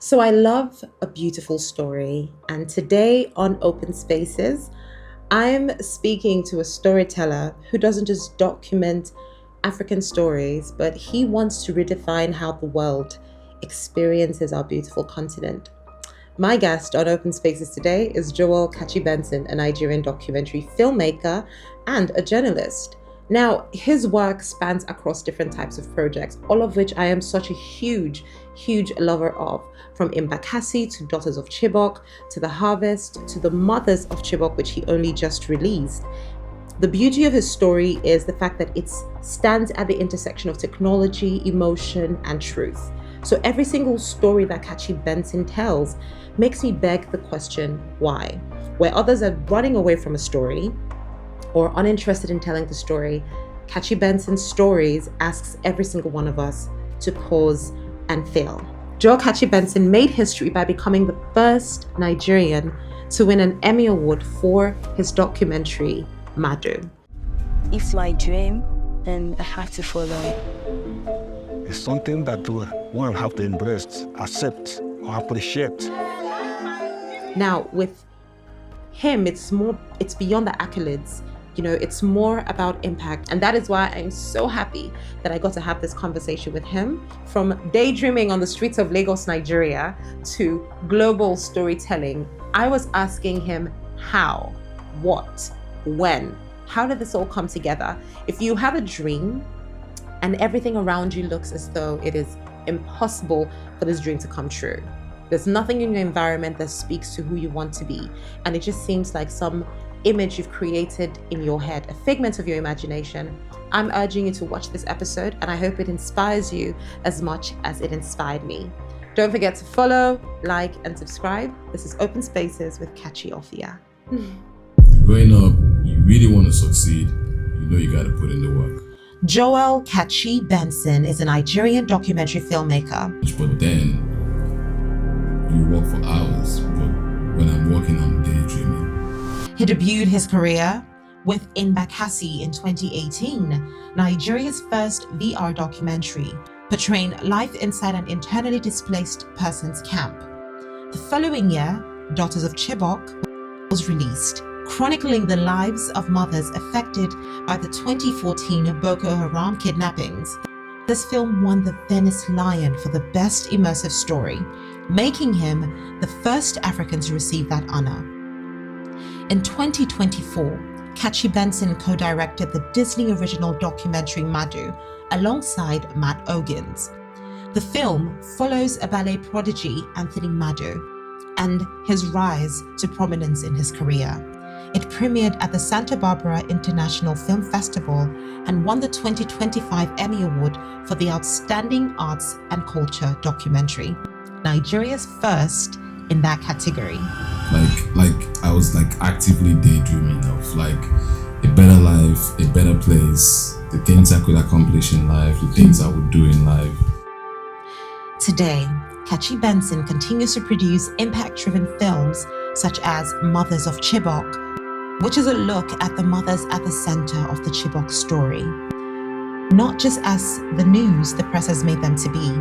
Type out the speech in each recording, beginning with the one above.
So I love a beautiful story, and today on Open Spaces, I'm speaking to a storyteller who doesn't just document African stories, but he wants to redefine how the world experiences our beautiful continent. My guest on Open Spaces today is Joel Kachi Benson, a Nigerian documentary filmmaker and a journalist. Now, his work spans across different types of projects, all of which I am such a huge lover of, from Mbakasi to Daughters of Chibok, to The Harvest, to The Mothers of Chibok, which he only just released. The beauty of his story is the fact that it stands at the intersection of technology, emotion, and truth. So every single story that Kachi Benson tells makes me beg the question, why? Where others are running away from a story or uninterested in telling the story, Kachi Benson's stories asks every single one of us to pause and feel. Joel Kachi Benson made history by becoming the first Nigerian to win an Emmy Award for his documentary, Madu. It's my dream, and I have to follow it. It's something that one have to embrace, accept, or appreciate. Now, with him, it's beyond the accolades. It's more about impact. And that is why I'm so happy that I got to have this conversation with him. From daydreaming on the streets of Lagos, Nigeria, to global storytelling, I was asking him how, what, when, how did this all come together? If you have a dream and everything around you looks as though it is impossible for this dream to come true, there's nothing in your environment that speaks to who you want to be, and it just seems like some image you've created in your head, a figment of your imagination, I'm urging you to watch this episode, and I hope it inspires you as much as it inspired me. Don't forget to follow, like, and subscribe. This is Open Spaces with Kachi Offiah. Growing up, you really want to succeed, you got to put in the work. Joel Kachi Benson is a Nigerian documentary filmmaker. But then, you work for hours, but when I'm working, I'm daydreaming. He debuted his career with Mbakasi in 2018, Nigeria's first VR documentary, portraying life inside an internally displaced person's camp. The following year, Daughters of Chibok was released, chronicling the lives of mothers affected by the 2014 Boko Haram kidnappings. This film won the Venice Lion for the Best Immersive Story, making him the first African to receive that honor. In 2024, Kachi Benson co-directed the Disney original documentary Madu alongside Matt Ogins. The film follows a ballet prodigy, Anthony Madu, and his rise to prominence in his career. It premiered at the Santa Barbara International Film Festival and won the 2025 Emmy Award for the Outstanding Arts and Culture Documentary, Nigeria's first in that category. I was actively daydreaming of a better life, a better place, the things I could accomplish in life, the things I would do in life. Today, Kachi Benson continues to produce impact-driven films such as Mothers of Chibok, which is a look at the mothers at the center of the Chibok story. Not just as the news the press has made them to be,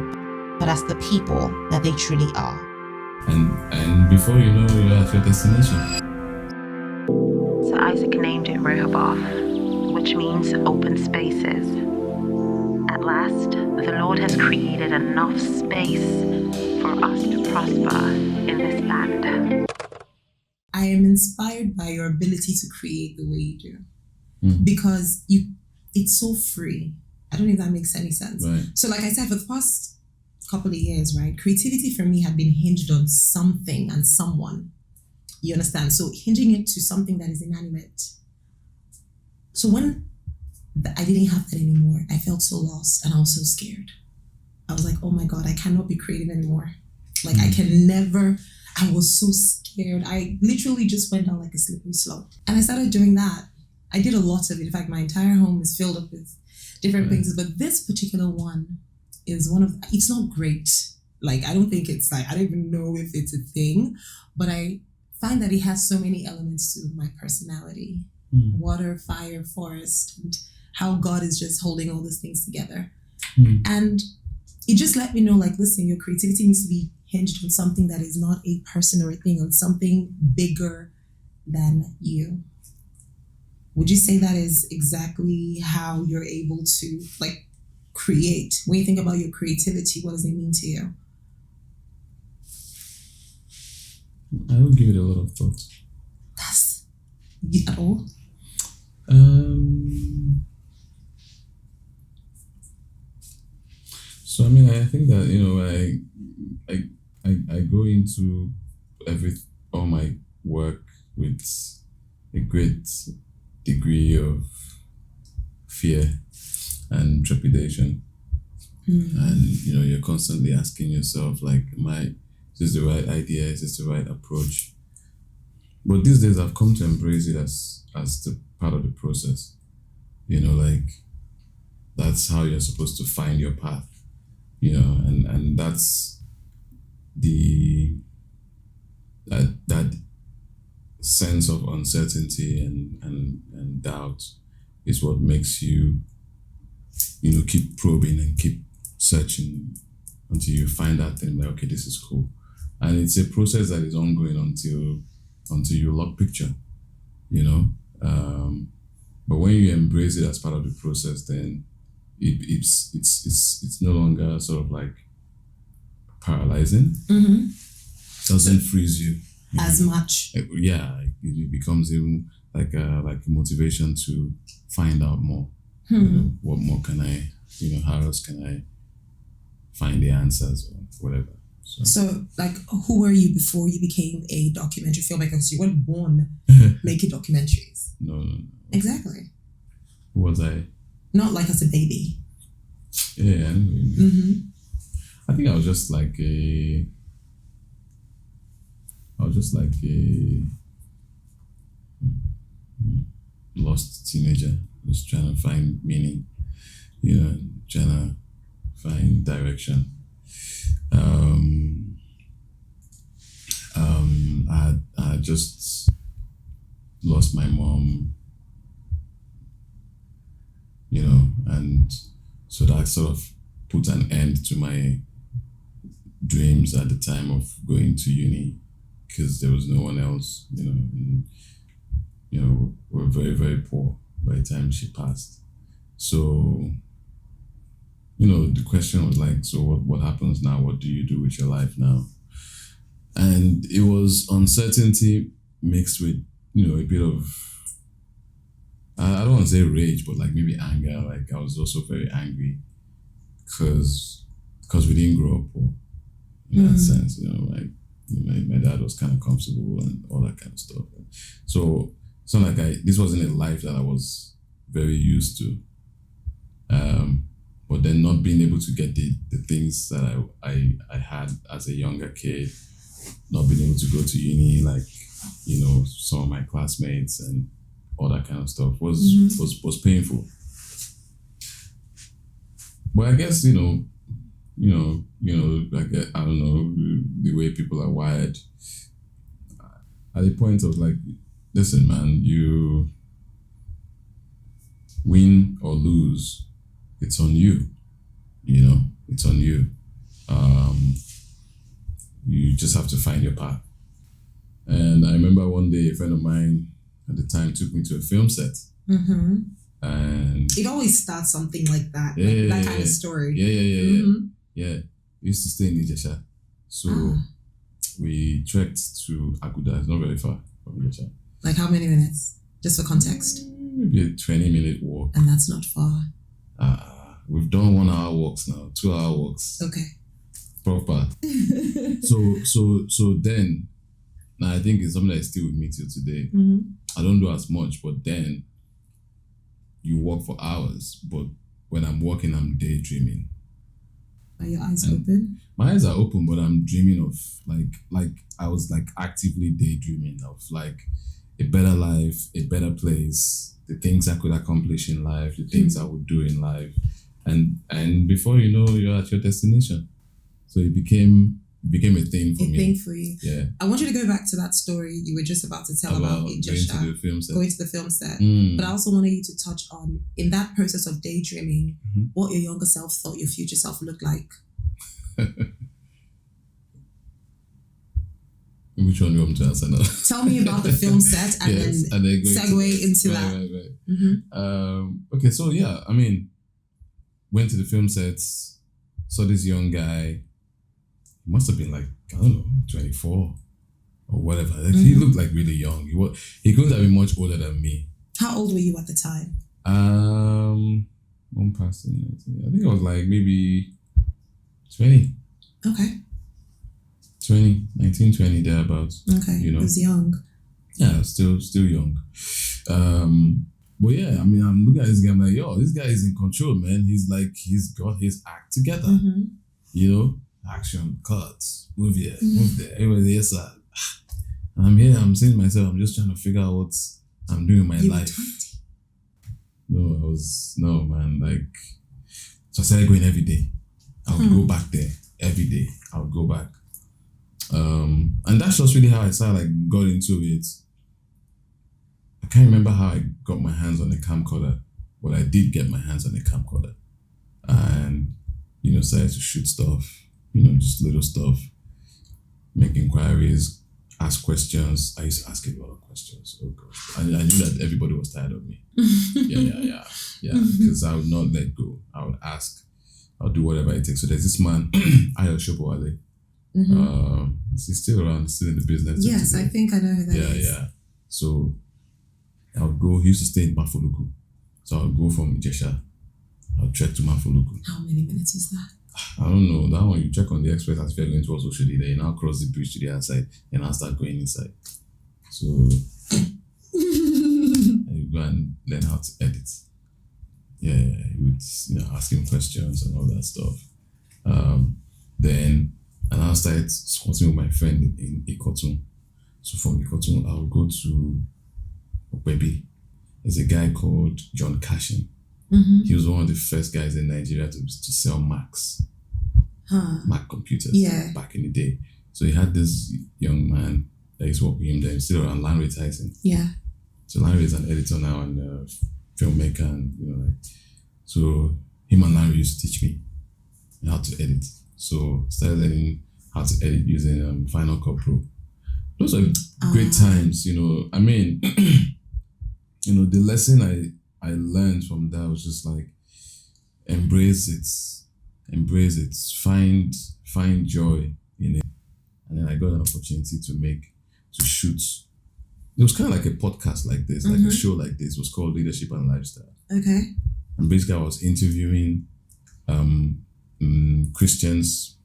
but as the people that they truly are. And before you know, you're at your destination. So Isaac named it Rehoboth, which means open spaces. At last, the Lord has created enough space for us to prosper in this land. I am inspired by your ability to create the way you do, because it's so free. I don't know if that makes any sense. Right. So like I said, for the past couple of years, right, creativity for me had been hinged on something and someone. You understand? So hinging it to something that is inanimate. So when I didn't have that anymore, I felt so lost and I was so scared. I was like, oh my God, I cannot be creative anymore. I was so scared. I literally just went down like a slippery slope. And I started doing that. I did a lot of it. In fact, my entire home is filled up with different things. But this particular one is it's not great. I don't think it's I don't even know if it's a thing, but I find that it has so many elements to my personality. Water, fire, forest, and how God is just holding all these things together. And it just let me know, listen, your creativity needs to be hinged on something that is not a person or a thing, on something bigger than you. Would you say that is exactly how you're able to like create? When you think about your creativity, what does it mean to you? I don't give it a lot of thought. That's at all? So I mean, I think that I go into all my work with a great degree of fear and trepidation, and you're constantly asking yourself like, is this the right idea? Is this the right approach? But these days I've come to embrace it as the part of the process. Like that's how you're supposed to find your path. And that's that sense of uncertainty and doubt is what makes you keep probing and keep searching until you find that thing like, okay, this is cool. And it's a process that is ongoing until you lock picture, but when you embrace it as part of the process, then it's no longer sort of like paralyzing. Doesn't freeze you as much. Yeah, it becomes even like a motivation to find out more. What more can I? How else can I find the answers or whatever? So, like, who were you before you became a documentary filmmaker? Because you weren't born making documentaries. No. Exactly. Who was I? Not like as a baby. Yeah. I think I was just like a lost teenager, just trying to find meaning, trying to find direction. I just lost my mom, and so that sort of put an end to my dreams at the time of going to uni, because there was no one else, and, we're very, very poor by the time she passed. So, the question was like, so what happens now? What do you do with your life now? And it was uncertainty mixed with, a bit of, I don't want to say rage, but like maybe anger. Like I was also very angry because we didn't grow up poor in that sense, like my dad was kind of comfortable and all that kind of stuff. So it's not like this wasn't a life that I was very used to. But then not being able to get the things that I had as a younger kid, not being able to go to uni like, some of my classmates and all that kind of stuff was painful. But I guess, like, I don't know, the way people are wired, at the point of like, listen, man, you win or lose, it's on you, it's on you. You just have to find your path. And I remember one day a friend of mine at the time took me to a film set. And it always starts something like that, that kind of story. Yeah. We used to stay in Ijesha. So we trekked to Aguda. It's not very far from Ijesha. Like how many minutes? Just for context. Maybe a 20-minute walk. And that's not far. We've done 1 hour walks now, 2 hour walks. Okay. Proper. So then, now I think it's something that is still with me till today. I don't do as much, but then you walk for hours, but when I'm walking, I'm daydreaming. Are your eyes open? My eyes are open, but I'm dreaming of like I was like actively daydreaming of like a better life, a better place, the things I could accomplish in life, the things I would do in life. And before you know, you're at your destination. So it became a thing for me. A thing for you. Yeah. I want you to go back to that story you were just about to tell about going to the film set. Going to the film set. But I also wanted you to touch on, in that process of daydreaming, what your younger self thought your future self looked like. Which one do you want me to answer now? Tell me about the film set and Yes, then go segue into that. Right. Mm-hmm. Okay, so yeah, I mean, went to the film sets, saw this young guy. He must have been like, I don't know, 24 or whatever. Like, He looked like really young. He couldn't have been much older than me. How old were you at the time? One person, I think I was like maybe 20. Okay. 19, 20, thereabouts. Okay. You know, He was young. yeah, still young. But yeah, I mean, I'm looking at this guy, I'm like, yo, this guy is in control, man. He's got his act together. Mm-hmm. You know, action, cuts, move here, move there, everybody, yes, sir. And I'm here, I'm saying to myself, I'm just trying to figure out what I'm doing in my life. No, man, like, so I started going every day. I would go back there every day. I would go back. And that's just really how I got into it. I can't remember how I got my hands on a camcorder, but I did get my hands on a camcorder. And, started to shoot stuff, just little stuff, make inquiries, ask questions. I used to ask a lot of questions. Oh gosh. I knew that everybody was tired of me. Yeah. Because I would not let go. I would ask. I'll do whatever it takes. So there's this man, Ayo Shopowale. He's still around, still in the business. Yes, today. I think I know who that is. Yeah. So I would go, he used to stay in Mafoluku. So I would go from Ijesha. I would trek to Mafoluku. How many minutes was that? I don't know. That one, you check on the express as if you're going to also Oshodi, then you now cross the bridge to the other side and I'll start going inside. So you go and learn how to edit. Yeah, you would, ask him questions and all that stuff. Then, and I'll start squatting with my friend in Ikotun. So from Ikotun, I'll go to Okwebi. There's a guy called John Cashin. He was one of the first guys in Nigeria to sell Macs. Mac computers back in the day. So he had this young man that used to work with him there. He's still around, Lanre Tyson. Yeah. So Lanre is an editor now and a filmmaker, and so him and Lanre used to teach me how to edit. So started learning how to edit using Final Cut Pro. Those are great times, I mean, the lesson I learned from that was just like embrace it, find joy in it. And then I got an opportunity to shoot. It was kind of like a podcast like this, like a show like this. It was called Leadership and Lifestyle. Okay. And basically I was interviewing Christians,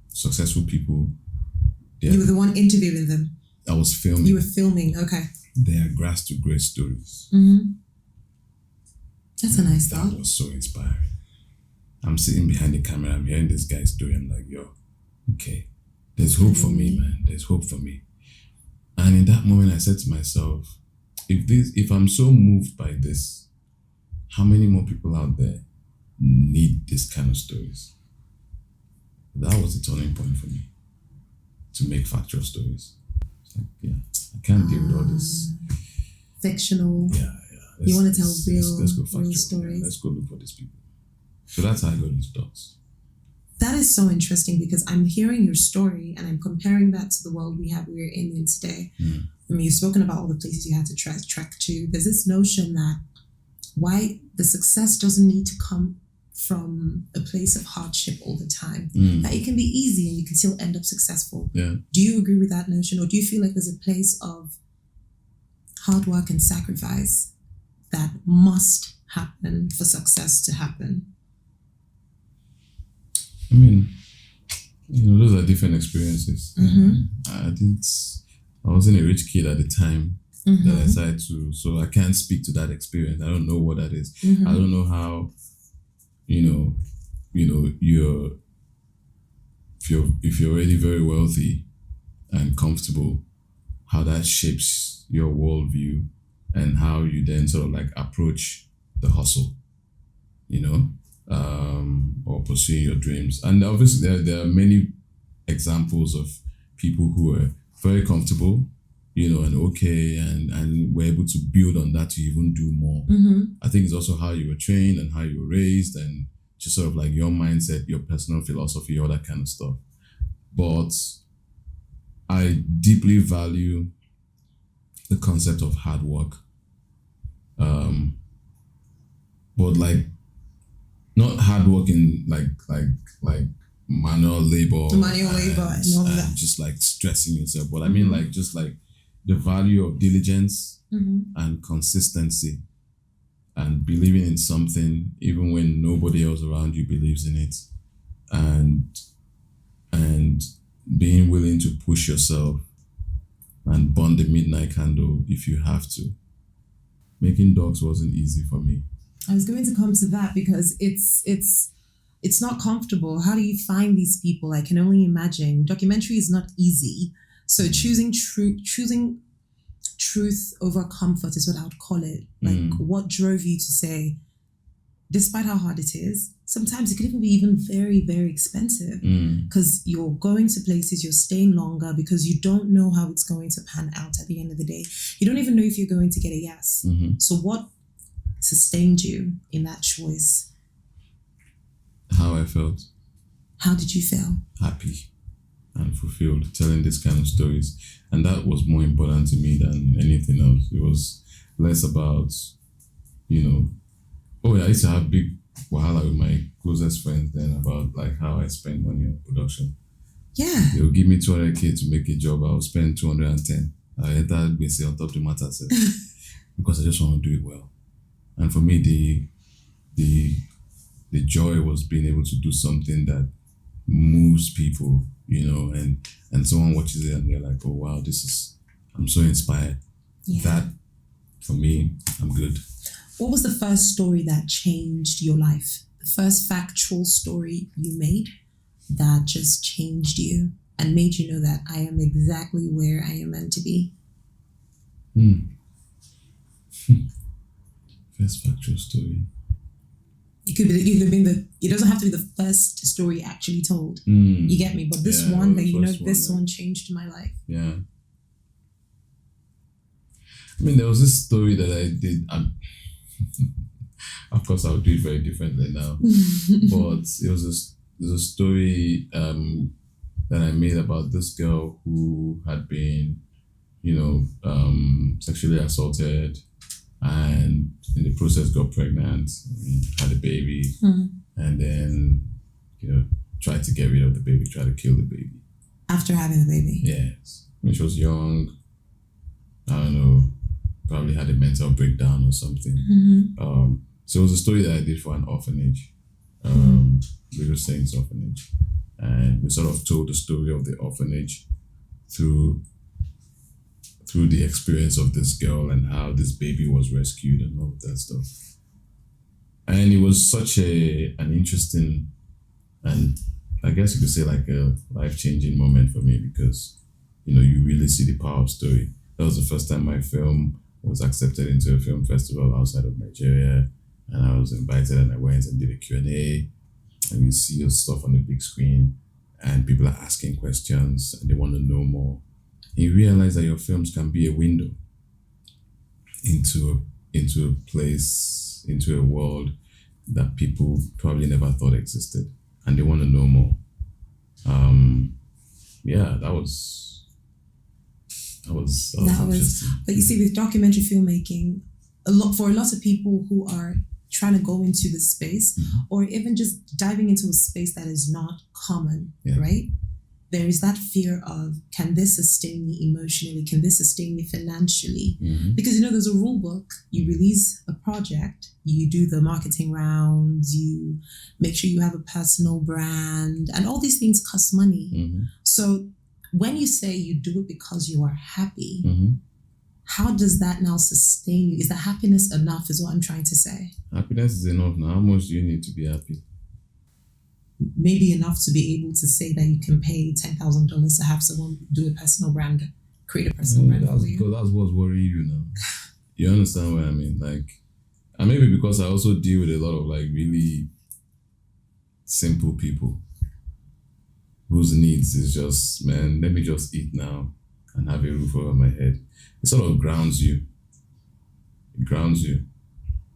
successful people. You were the one interviewing them? I was filming. You were filming, okay. Their grass to grace stories. That's a nice thought. That was so inspiring. I'm sitting behind the camera, I'm hearing this guy's story, I'm like, yo, okay, there's hope for me, man. There's hope for me. And in that moment I said to myself, if I'm so moved by this, how many more people out there need this kind of stories? That was the turning point for me, to make factual stories. It's like, yeah, I can't deal with all this fictional. Yeah. You want to tell let's go factual, real stories. Let's go look for these people. So that's how I got into docs. That is so interesting because I'm hearing your story and I'm comparing that to the world we're in today. I mean, you've spoken about all the places you had to trek to. There's this notion that why the success doesn't need to come from a place of hardship all the time. That it can be easy and you can still end up successful. Yeah. Do you agree with that notion, or do you feel like there's a place of hard work and sacrifice that must happen for success to happen? I mean, those are different experiences. I wasn't a rich kid at the time that I decided to, so I can't speak to that experience. I don't know what that is. I don't know how, if you're already very wealthy and comfortable, how that shapes your worldview and how you then sort of like approach the hustle, or pursuing your dreams. And obviously there are many examples of people who are very comfortable, and okay, and were able to build on that to even do more. I think it's also how you were trained and how you were raised and just sort of like your mindset, your personal philosophy, all that kind of stuff. But I deeply value the concept of hard work. But like not hard work in like manual labor. Manual labor and all that. Just like stressing yourself. But I mean like just like the value of diligence and consistency and believing in something even when nobody else around you believes in it. And being willing to push yourself and burn the midnight candle if you have to. Making docs wasn't easy for me. I was going to come to that because it's not comfortable. How do you find these people? I can only imagine. Documentary is not easy. So choosing truth over comfort is what I would call it. Like what drove you to say, despite how hard it is, sometimes it could even be very, very expensive because you're going to places, you're staying longer because you don't know how it's going to pan out at the end of the day. You don't even know if you're going to get a yes. So what sustained you in that choice? How I felt. How did you feel? Happy and fulfilled telling this kind of stories. And that was more important to me than anything else. It was less about, I used to have big wahala with my closest friends then about like how I spend money on production. Yeah. They would give me 200K to make a job. I would spend 210. I enter basically on top of the matter because I just want to do it well. And for me, the joy was being able to do something that moves people, and someone watches it and they're like, oh wow, I'm so inspired. Yeah. That, for me, I'm good. What was the first story that changed your life? The first factual story you made that just changed you and made you know that I am exactly where I am meant to be? First factual story. It could be it doesn't have to be the first story actually told. You get me? But this one that this one changed my life. Yeah. I mean, there was this story that I did. Of course, I would do it very differently now. But it was a story that I made about this girl who had been, sexually assaulted, and in the process got pregnant, had a baby, and then, tried to get rid of the baby, tried to kill the baby. After having the baby? Yes. When she was young, I don't know, probably had a mental breakdown or something. So it was a story that I did for an orphanage, Little Saints Orphanage. And we sort of told the story of the orphanage through the experience of this girl and how this baby was rescued and all of that stuff. And it was such an interesting, and I guess you could say like a life-changing moment for me because, you really see the power of story. That was the first time my film was accepted into a film festival outside of Nigeria. And I was invited and I went and did a Q&A, and you see your stuff on the big screen and people are asking questions and they want to know more. And you realize that your films can be a window into a place, into a world that people probably never thought existed, and they want to know more. That was interesting. But you see, with documentary filmmaking, for a lot of people who are trying to go into the space, or even just diving into a space that is not common, right? There is that fear of, can this sustain me emotionally? Can this sustain me financially? Because, there's a rule book. You release a project, you do the marketing rounds, you make sure you have a personal brand, and all these things cost money. So when you say you do it because you are happy, how does that now sustain you? Is the happiness enough is what I'm trying to say? Happiness is enough now. How much do you need to be happy? Maybe enough to be able to say that you can pay $10,000 to have someone do a personal brand, create a personal brand for you. That's what's worrying you now. You understand what I mean? Like, and maybe because I also deal with a lot of like really simple people whose needs is just, man, let me just eat now and have a roof over my head. It sort of grounds you. It grounds you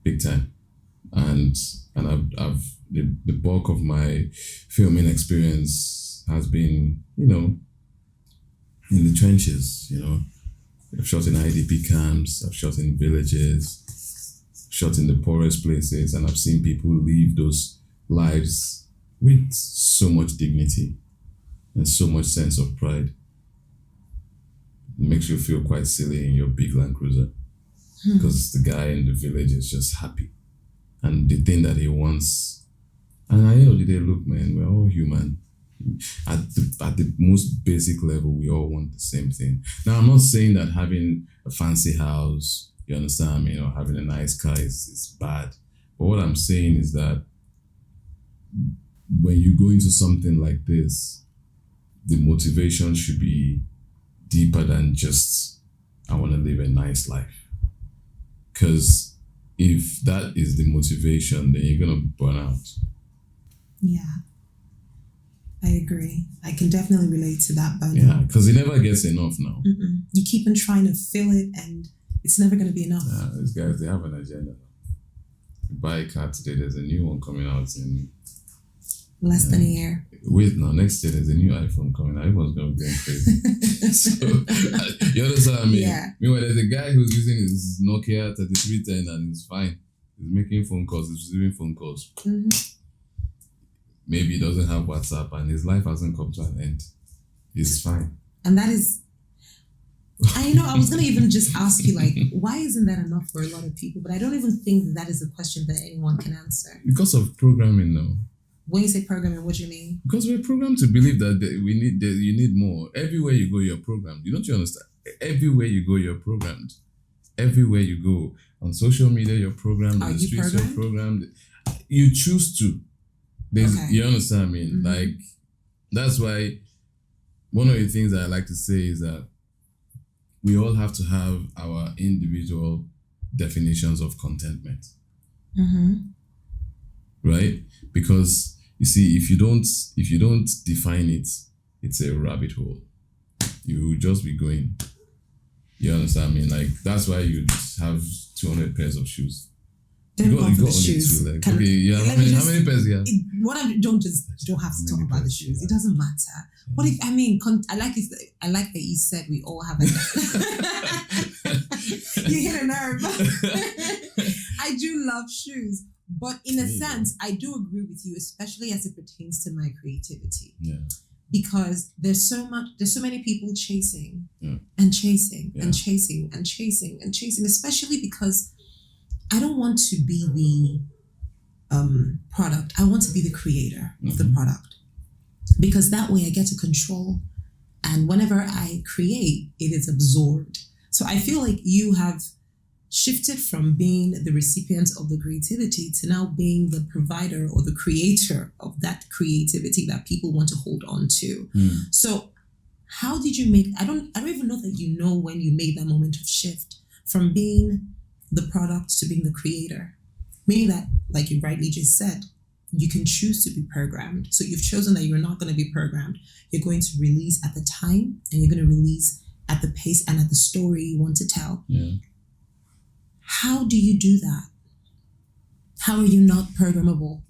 big time. And I've the bulk of my filming experience has been, in the trenches, I've shot in IDP camps, I've shot in villages, shot in the poorest places, and I've seen people live those lives with so much dignity and so much sense of pride. It makes you feel quite silly in your big Land Cruiser because the guy in the village is just happy. And the thing that he wants, and at the end of the day, look, man, we're all human. At the most basic level, we all want the same thing. Now, I'm not saying that having a fancy house, you understand me, having a nice car is bad. But what I'm saying is that when you go into something like this, the motivation should be deeper than just, I want to live a nice life. Because if that is the motivation, then you're going to burn out. Yeah. I agree. I can definitely relate to that burnout. Yeah, because it never gets enough now. You keep on trying to fill it and it's never going to be enough. Yeah, these guys, they have an agenda. You buy a car today, there's a new one coming out in less than a year. Wait, now next year there's a new iPhone coming out. Everyone's going to be going crazy. So, you understand what I mean? Yeah. Meanwhile, there's a guy who's using his Nokia 3310 and it's fine. He's making phone calls, he's receiving phone calls. Maybe he doesn't have WhatsApp and his life hasn't come to an end. He's fine. And that is, I was going to even just ask you, why isn't that enough for a lot of people? But I don't even think that is a question that anyone can answer. Because of programming now. When you say programming, what do you mean? Because we're programmed to believe that you need more. Everywhere you go, you're programmed. You understand? Everywhere you go, you're programmed. Everywhere you go. On social media, you're programmed. On the streets, you're programmed. You choose to. You understand what I mean? That's why one of the things that I like to say is that we all have to have our individual definitions of contentment. Right? Because you see, if you don't define it, it's a rabbit hole. You will just be going. You understand me? That's why you have 200 pairs of shoes. Don't you go for the shoes. How many pairs do you have? Don't have to talk about the shoes. It doesn't matter. What if I like that you said we all have a you hit a nerve. I do love shoes, but in a sense, I do agree with you, especially as it pertains to my creativity. Yeah. Because there's so many people chasing and chasing and chasing and chasing and chasing, especially because I don't want to be the product. I want to be the creator of the product, because that way I get to control, and whenever I create, it is absorbed. So I feel like you have shifted from being the recipient of the creativity to now being the provider or the creator of that creativity that people want to hold on to. So how did you make, I don't even know that you know when you made that moment of shift from being the product to being the creator, meaning that, like you rightly just said, you can choose to be programmed. So you've chosen that you're not going to be programmed. You're going to release at the time, and you're going to release at the pace and at the story you want to tell. Yeah. How do you do that? How are you not programmable?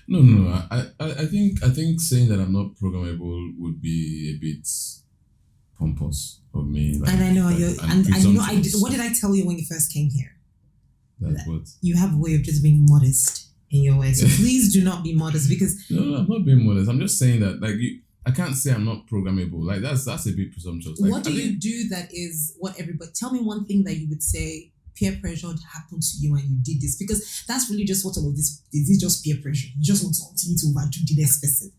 No. I think saying that I'm not programmable would be a bit pompous of me. And I know what did I tell you when you first came here? That's what you have a way of just being modest in your way. So please do not be modest, because no, I'm not being modest. I'm just saying that I can't say I'm not programmable. That's a bit presumptuous. What do you do that is what everybody? Tell me one thing that you would say peer pressure happened to you and you did this, because that's really just what all of this is. It's just peer pressure. You just want to continue to overdo the next person.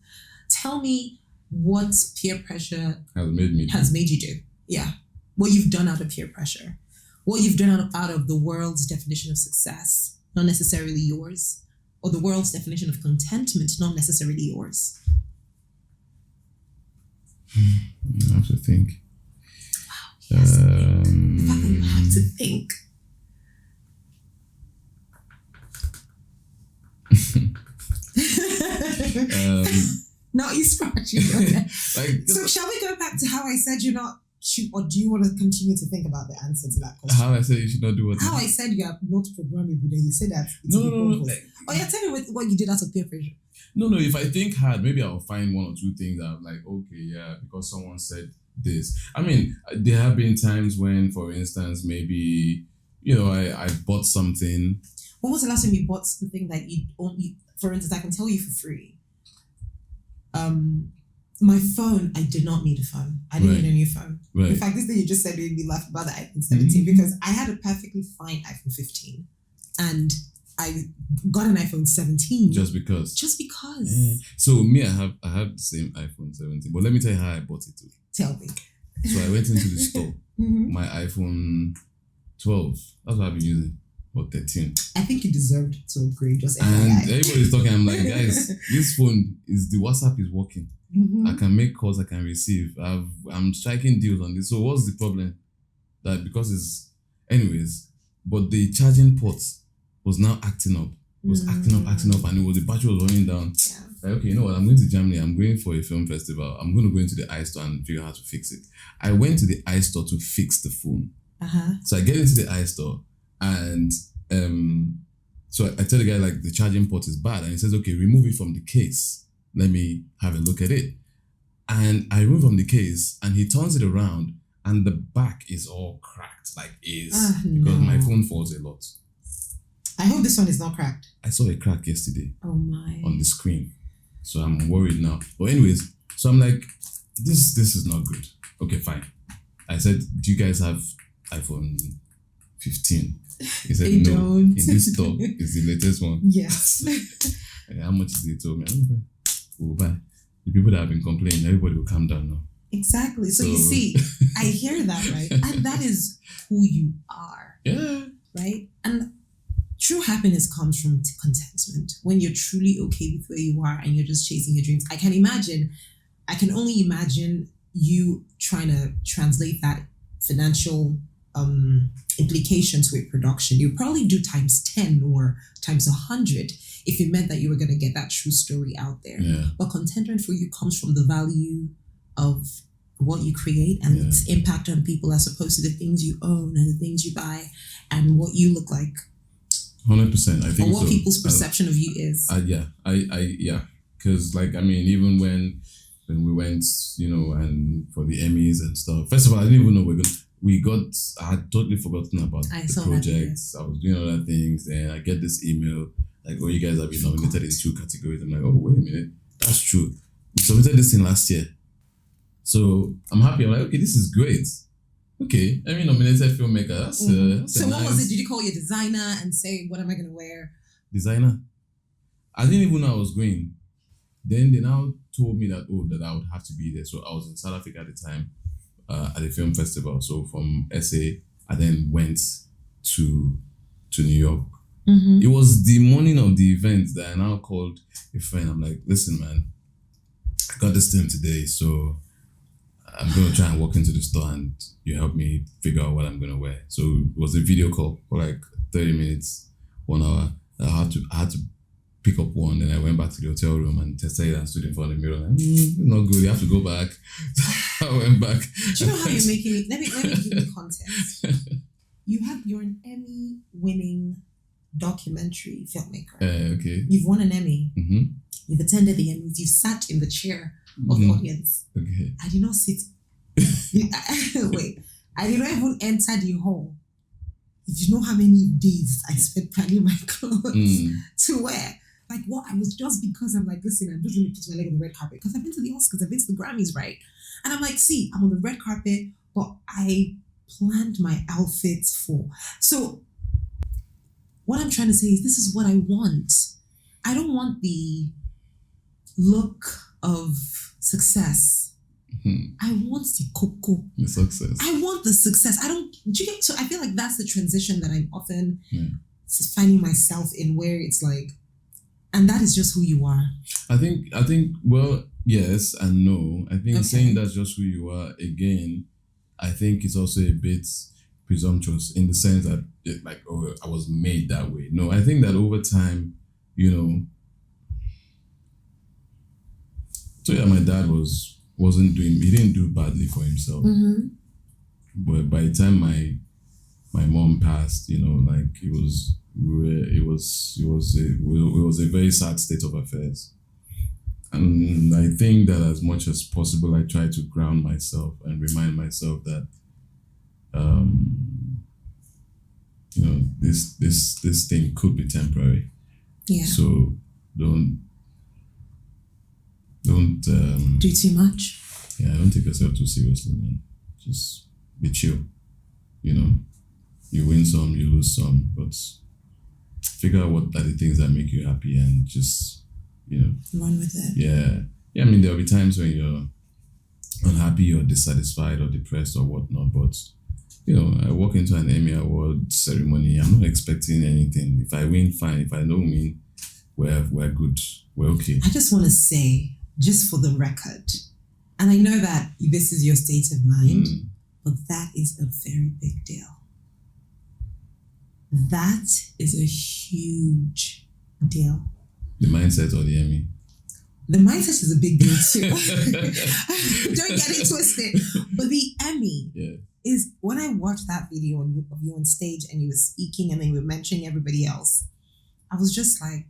Tell me what peer pressure has made you do. Yeah, what you've done out of peer pressure, what you've done out of the world's definition of success, not necessarily yours, or the world's definition of contentment, not necessarily yours. I have to think. Wow, yes. The fact that you have to think. No, you scratching. So shall we go back to how I said you're not, or do you want to continue to think about the answer to that question? How I said you should not do what? How I said you are not programmable, then you said that. No. Tell me what you did out of peer pressure. No. If I think hard, maybe I'll find one or two things that I'm like, okay, yeah, because someone said this. I mean, there have been times when, for instance, maybe, I bought something. When was the last time you bought something that you only, for instance, I can tell you for free. My phone, I did not need a phone. I didn't need a new phone. Right. In fact, this thing you just said made me laugh about the iPhone 17 because I had a perfectly fine iPhone 15 and I got an iPhone 17. Just because. Yeah. So me, I have the same iPhone 17, but let me tell you how I bought it too. Tell me. So I went into the store. My iPhone 12. That's what I've been using. Or 13. I think you deserved to upgrade just and everybody's talking. I'm like, guys, this phone the WhatsApp is working. I can make calls, I can receive. I'm striking deals on this. So what's the problem? That because it's anyways, but the charging port was now acting up. It was acting up, and the battery was running down. Yeah. Like, okay, you know what? I'm going to Germany. I'm going for a film festival. I'm going to go into the iStore and figure out how to fix it. I went to the iStore to fix the phone. So I get into the iStore. And so I tell the guy, like, the charging port is bad. And he says, okay, remove it from the case. Let me have a look at it. And I remove from the case and he turns it around and the back is all cracked. Because my phone falls a lot. I hope this one is not cracked. I saw a crack yesterday. Oh my. On the screen. So I'm worried now. But anyways, so I'm like, this is not good. Okay, fine. I said, do you guys have iPhone 15? He said, no, don't. In this store, it's the latest one. Yes. And how much is it? He told me, we'll buy. The people that have been complaining, everybody will calm down now. Exactly. So you see, I hear that, right? And that is who you are. Yeah. Right? And true happiness comes from contentment. When you're truly okay with where you are and you're just chasing your dreams. I can only imagine you trying to translate that financial implication to a production. You probably do times 10 or times 100 if it meant that you were going to get that true story out there. Yeah. But contentment for you comes from the value of what you create and its impact on people as opposed to the things you own and the things you buy and what you look like. 100%. I think or what people's perception of you is. Yeah. Because even when we went, and for the Emmys and stuff. First of all, I didn't even know I had totally forgotten about the project. I was doing other things, and I get this email like, oh, you guys have been nominated in 2 categories. I'm like, oh, wait a minute, that's true. We submitted this thing last year, so I'm happy. I'm like, okay, this is great. Okay, Emmy nominated filmmaker. That's so. What was it? Did you call your designer and say, what am I going to wear? Designer. I didn't even know I was going. Then they now told me that I would have to be there. So I was in South Africa at the time. At the film festival. So from SA, I then went to New York. It was the morning of the event that I now called a friend. I'm like, listen, man, I got this thing today, so I'm going to try and walk into the store and you help me figure out what I'm going to wear. So it was a video call for like 30 minutes, 1 hour. I had to pick up one, then I went back to the hotel room and tested it and stood in front of the mirror. And, it's not good, you have to go back. I went back. Do you know how you're making it? Let me give you context. You're an Emmy-winning documentary filmmaker. Okay. You've won an Emmy. You've attended the Emmys. You've sat in the chair of the audience. Okay. I did not sit. Wait. I did not even enter the hall. You know how many days I spent planning my clothes to wear? Like what? I was just because I'm like, listen, I'm just going to put my leg on the red carpet because I've been to the Oscars, I've been to the Grammys, right? And I'm like, see, I'm on the red carpet, but I planned my outfits for. So what I'm trying to say is this is what I want. I don't want the look of success. I want the cocoa. The success. I want the success. So I feel like that's the transition that I'm often finding myself in where it's like, and that is just who you are. I think, well, yes and no. I think saying that's just who you are, again, I think it's also a bit presumptuous in the sense that I was made that way. No, I think that over time, so yeah, my dad he didn't do badly for himself. But by the time my mom passed, it was a very sad state of affairs. And I think that as much as possible, I try to ground myself and remind myself that, this thing could be temporary. Yeah. So don't do too much. Yeah, don't take yourself too seriously, man. Just be chill. You win some, you lose some, but figure out what are the things that make you happy and just, run with it. Yeah. I mean, there'll be times when you're unhappy or dissatisfied or depressed or whatnot, but I walk into an Emmy Award ceremony, I'm not expecting anything. If I win, fine. If I don't win, we're good. We're okay. I just want to say, just for the record, and I know that this is your state of mind, but that is a very big deal. That is a huge deal. The mindset or the Emmy? The mindset is a big deal too. Don't get it twisted. But the Emmy is, when I watched that video of you on stage and you were speaking and then you were mentioning everybody else, I was just like,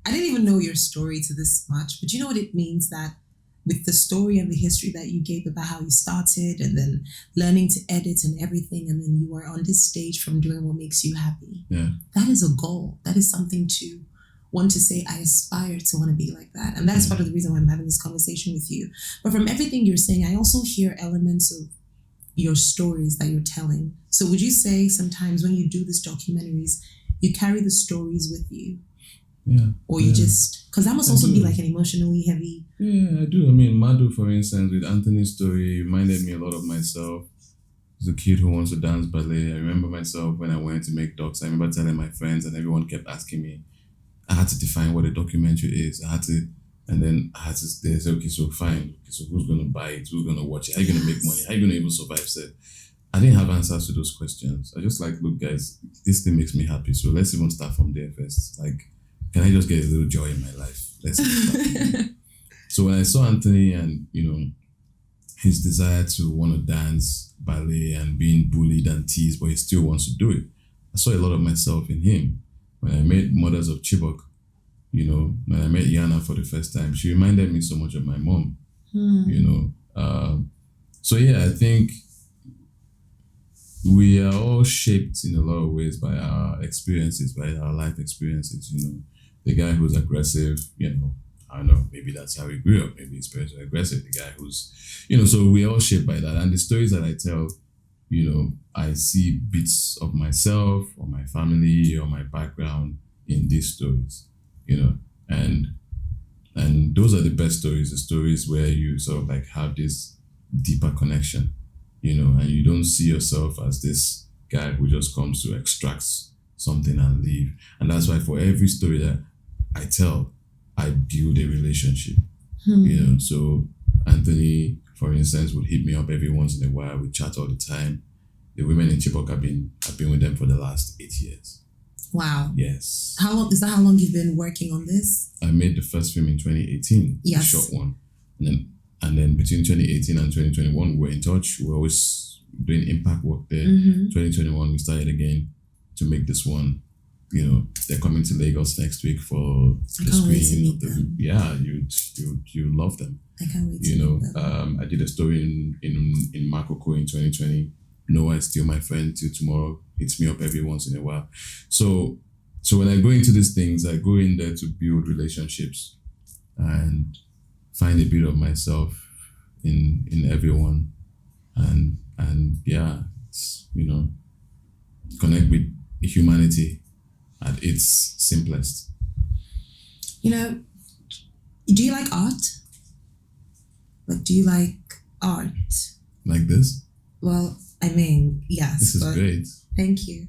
I didn't even know your story to this much, but you know what it means, that with the story and the history that you gave about how you started and then learning to edit and everything, and then you are on this stage from doing what makes you happy. Yeah. That is a goal. That is something to want to say, I aspire to want to be like that. And that's part of the reason why I'm having this conversation with you. But from everything you're saying, I also hear elements of your stories that you're telling. So would you say sometimes when you do these documentaries, you carry the stories with you? Yeah. Or you just, because that must also be like an emotionally heavy. Yeah, I do. I mean, Madu, for instance, with Anthony's story, reminded me a lot of myself. As a kid who wants to dance ballet, I remember myself when I went to make docs. I remember telling my friends, and everyone kept asking me. I had to define what a documentary is. And then I had to say, okay, so fine. Okay, so who's going to buy it? Who's going to watch it? How are you going to make money? How are you going to even survive set? I didn't have answers to those questions. I just like, look, guys, this thing makes me happy. So let's even start from there first. Like, can I just get a little joy in my life? Let's start from there. So when I saw Anthony and, his desire to want to dance ballet and being bullied and teased, but he still wants to do it, I saw a lot of myself in him. When I met Mothers of Chibok, when I met Yana for the first time, she reminded me so much of my mom, So yeah, I think we are all shaped in a lot of ways by our experiences, by our life experiences, The guy who's aggressive, I don't know, maybe that's how he grew up, maybe his parents were aggressive. The guy who's, so we're all shaped by that. And the stories that I tell, I see bits of myself or my family or my background in these stories, and those are the best stories, the stories where you sort of like have this deeper connection, and you don't see yourself as this guy who just comes to extract something and leave. And that's why for every story that I tell, I build a relationship, So Anthony, for instance, would hit me up every once in a while. We chat all the time. The women in Chibok, I've been with them for the last 8 years. Wow. Yes. How long is that? How long you've been working on this? I made the first film in 2018. Yes. The short one. And then between 2018 and 2021, we were in touch. We were always doing impact work there. 2021, we started again to make this one. They're coming to Lagos next week for the screening of them. Yeah, you love them. I can't wait to meet them. I did a story in Makoko in 2020. Noah is still my friend till tomorrow. Hits me up every once in a while. So when I go into these things, I go in there to build relationships and find a bit of myself in everyone, and yeah, it's, connect with humanity at its simplest. Do you like art? Like, do you like art? Like this? Well, I mean, yes. This is great. Thank you.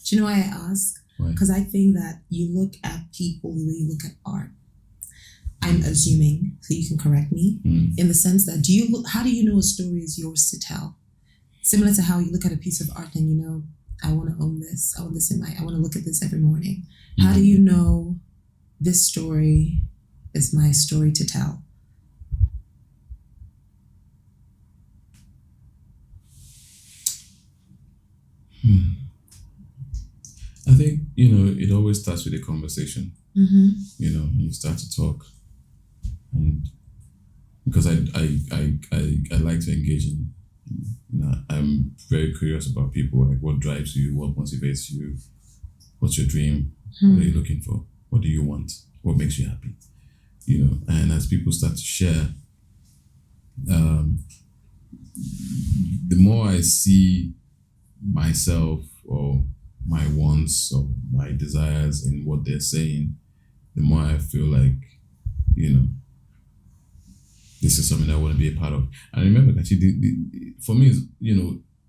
Do you know why I ask? Why? Because I think that you look at people the way you look at art. I'm assuming, so you can correct me, in the sense that how do you know a story is yours to tell? Similar to how you look at a piece of art and I want to own this. I want this I want to look at this every morning. How do you know this story is my story to tell? I think, it always starts with a conversation. You start to talk and because I like to engage in, I'm very curious about people, like what drives you, what motivates you, what's your dream, what are you looking for, what do you want, what makes you happy, and as people start to share, the more I see myself or my wants or my desires in what they're saying, the more I feel like, this is something I want to be a part of. And remember, actually, for me,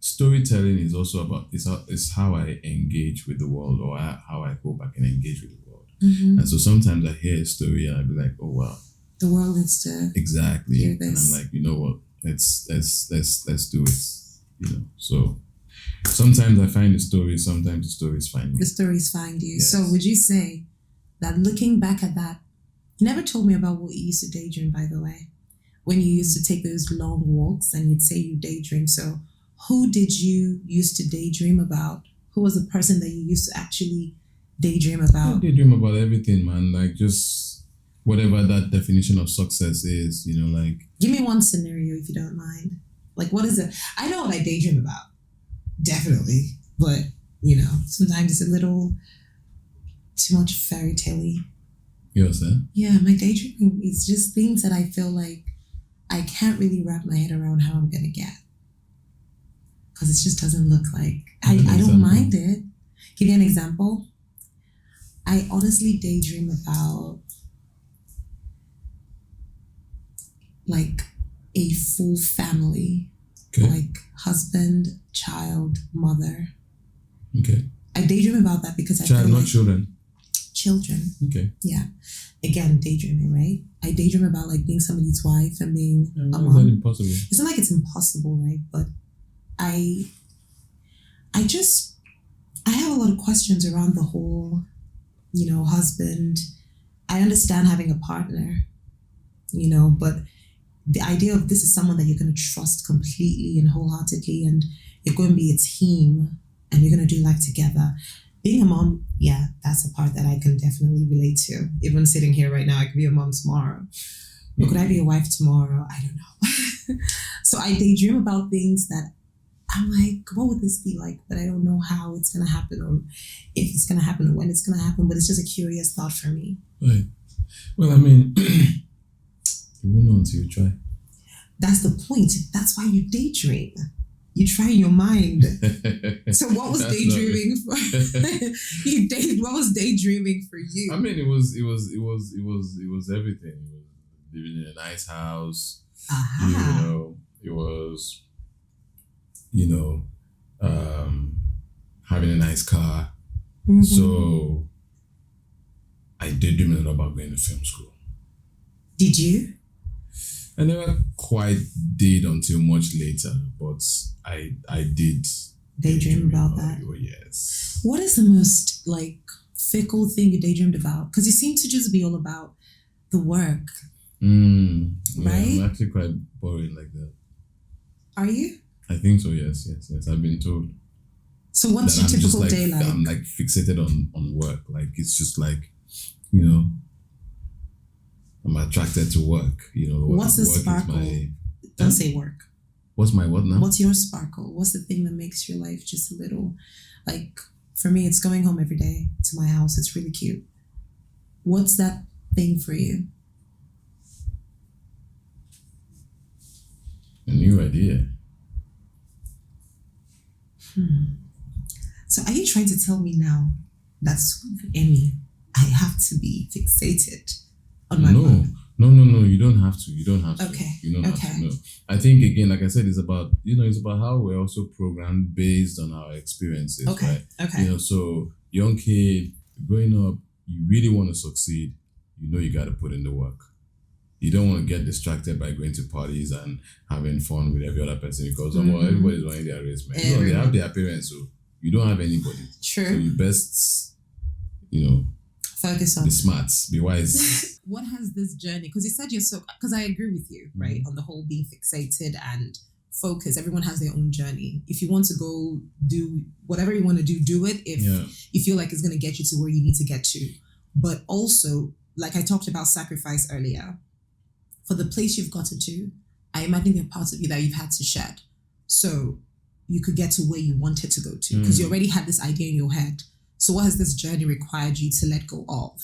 storytelling is also about, it's how I engage with the world, or how I go back and engage with the world. Mm-hmm. And so sometimes I hear a story and I'll be like, oh wow, the world needs to exactly hear and this. I'm like, you know what, let's do it. So sometimes I find the story, sometimes the stories find me. The stories find you. Yes. So would you say that looking back at that, you never told me about what you used to daydream, by the way, when you used to take those long walks and you'd say you daydream. So who did you used to daydream about? Who was the person that you used to actually daydream about? I daydream about everything, man. Like just whatever that definition of success is, like. Give me one scenario if you don't mind. Like, what is it? I know what I daydream about, definitely, but sometimes it's a little too much fairy tale-y. You understand? Yeah, my daydreaming is just things that I feel like I can't really wrap my head around how I'm gonna get, because it just doesn't look like I don't mind it. Give you an example. I honestly daydream about like a full family, Okay. like husband, child, mother. Okay. I daydream about that because I Child, feel not like children. children. Okay. Yeah. Again, daydreaming, right? I daydream about like being somebody's wife and being a Is that mom. impossible? It's not like it's impossible, right? But I have a lot of questions around the whole, husband. I understand having a partner, but the idea of this is someone that you're going to trust completely and wholeheartedly, and you're going to be a team and you're going to do life together. Being a mom, yeah, that's a part that I can definitely relate to. Even sitting here right now, I could be a mom tomorrow. Or could I be a wife tomorrow? I don't know. So I daydream about things that I'm like, what would this be like? But I don't know how it's going to happen, or if it's going to happen, or when it's going to happen. But it's just a curious thought for me. Right. Well, I mean, you won't know until you try. That's the point. That's why you daydream. You try in your mind. So what was daydreaming for? What was daydreaming for you? I mean, it was everything. It was living in a nice house. Aha. It was, having a nice car. Mm-hmm. So I daydreamed a lot about going to film school. Did you? I never quite did until much later, but I did Daydream about that. Oh, yes. What is the most fickle thing you daydreamed about? Because you seem to just be all about the work. Yeah, Right? I'm actually quite boring like that. Are you? I think so, yes. I've been told. So what's your typical day like? I'm fixated on work. Like it's just I'm attracted to work. What's the work sparkle? Don't say work. What's my what now? What's your sparkle? What's the thing that makes your life just a little, for me, it's going home every day to my house. It's really cute. What's that thing for you? A new idea. So are you trying to tell me now that's Emmy, I have to be fixated on my work? No, you don't have to. Okay. You don't have to. No. I think again, like I said, it's about how we're also programmed based on our experiences. Okay. Right? Okay. So young kid, growing up, you really want to succeed, you got to put in the work. You don't want to get distracted by going to parties and having fun with every other person because everybody's running their race, man. They have their parents, so you don't have anybody. True. So you best, focus on be smart, be wise. What has this journey, because you said because I agree with you, right, on the whole being fixated and focus. Everyone has their own journey. If you want to go do whatever you want to do it if you feel like it's going to get you to where you need to get to. But also, like I talked about sacrifice earlier, for the place you've gotten to, I imagine there are parts of you that you've had to shed. So you could get to where you wanted to go to because you already had this idea in your head. So what has this journey required you to let go of?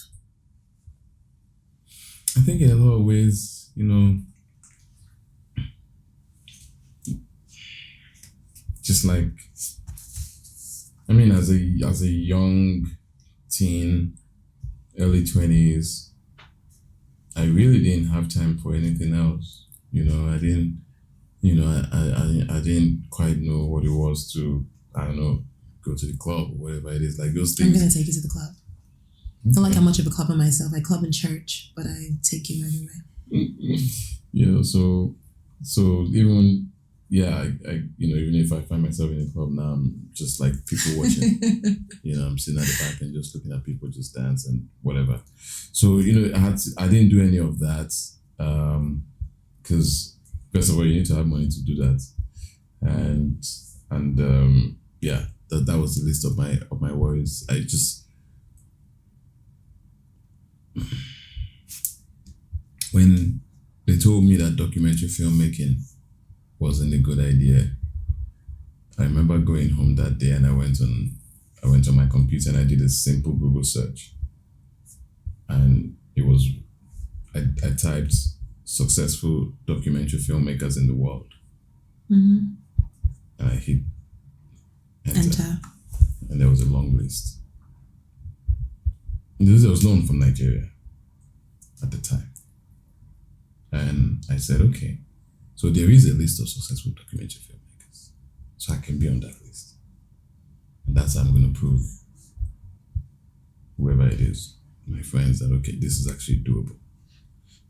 I think in a lot of ways, just like, as a young teen, early 20s, I really didn't have time for anything else. I didn't quite know what it was to, I don't know, go to the club or whatever it is, like those things. I'm going to take you to the club. I feel like I'm much of a clubber myself. I club in church, but I take you anyway. So even, even if I find myself in a club now, I'm just like people watching. I'm sitting at the back and just looking at people just dance and whatever. So, I didn't do any of that because first of all, you need to have money to do that. And that was the list of my worries. I just, when they told me that documentary filmmaking wasn't a good idea, I remember going home that day and I went on my computer and I did a simple Google search. And it was, I typed successful documentary filmmakers in the world. And I hit enter. And there was a long list. This was known from Nigeria at the time. And I said, okay, so there is a list of successful documentary filmmakers. So I can be on that list. And that's how I'm going to prove whoever it is, my friends, that, okay, this is actually doable.